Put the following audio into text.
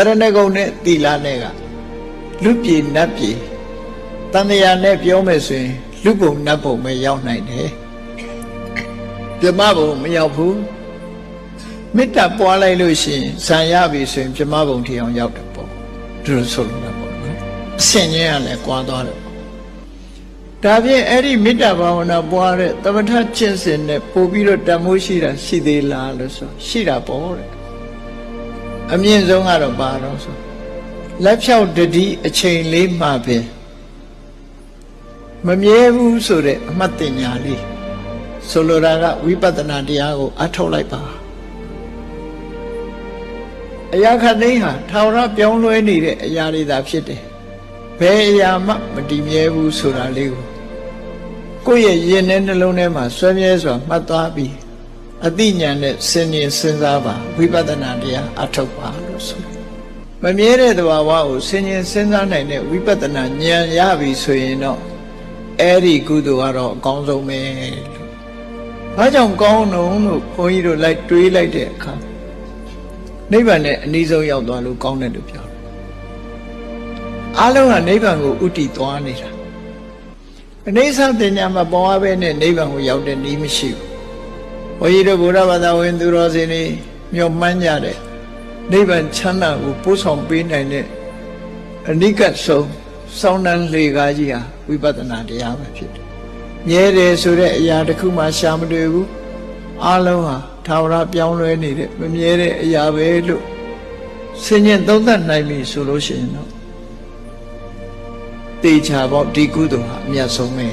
ရဏဂုံနဲ့သီလနဲ့ကလူပြေနတ်ပြေတန်တရာနဲ့ပြောမယ်ဆိုရင်လူပုံနတ်ပုံပဲရောက်နိုင်တယ်ပြမဘုံမရောက်ဘူးမေတ္တာပွားလိုက်လို့ရှိရင်ဇံရပြီဆိုရင်ပြမဘုံထီအောင်ရောက်တယ်ပေါ့သူတို့ဆိုလို့ပေါ့နော်အဆင့်ချင်းကလည်းကွာသွားတယ်ပေါ့ဒါဖြင့်အဲ့ဒီမေတ္တာဘာဝနာပွားတဲ့သမထကျင့်စဉ်နဲ့ပို့ပြီးတော့တမိုးရှိတာရှိသေးလားလို့ဆိုရှိတာပေါ့တဲ့အမြင့်ဆုံးကတော့ဘာတော့ဆိုလက်ဖြောက်တတိအချိန်လေးမှပဲမမြဲဘူးဆိုတဲ့အမှတ်တင်ညာလေးဆိုလိုတာကဝိပဿနာတရားကိုအထောက်လိုက်ပါအရာခတ်သိမ်းဟာထာဝရပြောင်းလဲနေတဲ့အရာတွေသာဖြစ်တယ်ဘယ်အရာမှမတည်မြဲဘူးဆိုတာလေးကိုယ့်ရဲ့ရင်ထဲနှလုံးထဲမှာဆွဲမြဲစွာမှတ်သွားပြီးအသိဉာဏ်နဲ့စဉ်းရင်စဉ်းစားပါဝိပဿနာတရားအထောက်ပါလို့ဆိုမမြဲတဲ့သဘာဝကိုစဉ်းရင်စဉ်းစားနိုင်တဲ့ဝိပဿနာဉာဏ်ရပြီဆိုရင်တော့အဲ့ဒီကုသိုလ်ကတော့အကောင်းဆုံးပဲလို့ဘာကြောင့်ကောင်းလို့ဘုန်းကြီးတို့လိုက်တွေးလိုက်တဲ့အခါနိဗ္ဗာန်နဲ့အနည်းဆုံးရောက်သွားလို့ကောင်းတယ်လို့ပြောတယ်အားလုံးကနိဗ္ဗာန်ကိုဥတည်သွားနေတာအနေဆန်းတင်ညာမှာပေါ်ရပဲနဲ့နိဗ္ဗာန်ကိုရောက်တဲ့နည်းမရှိဘူးဘုန်းကြီးတို့ဗုဒ္ဓဘာသာဝင်သူတော်စင်တွေမျှော်မှန်းကြတယ်နိဗ္ဗာန်ချမ်းသာကိုပို့ဆောင်ပေးနိုင်တဲ့အနိကဆုံးစောင်းနှံလေကားကြီးဟာဝိပဿနာတရားပဲဖြစ်တယ်။မြဲတယ်ဆိုတဲ့အရာတစ်ခုမှရှာမတွေ့ဘူး။အားလုံးဟာထာဝရပြောင်းလဲနေတဲ့မမြဲတဲ့အရာပဲလို့ဆင်ញင်သုံးသပ်နိုင်ပြီဆိုလို့ရှိရင်တော့တေချာပေါ့ဒီကုသိုလ်ဟာအမြတ်ဆုံးပဲ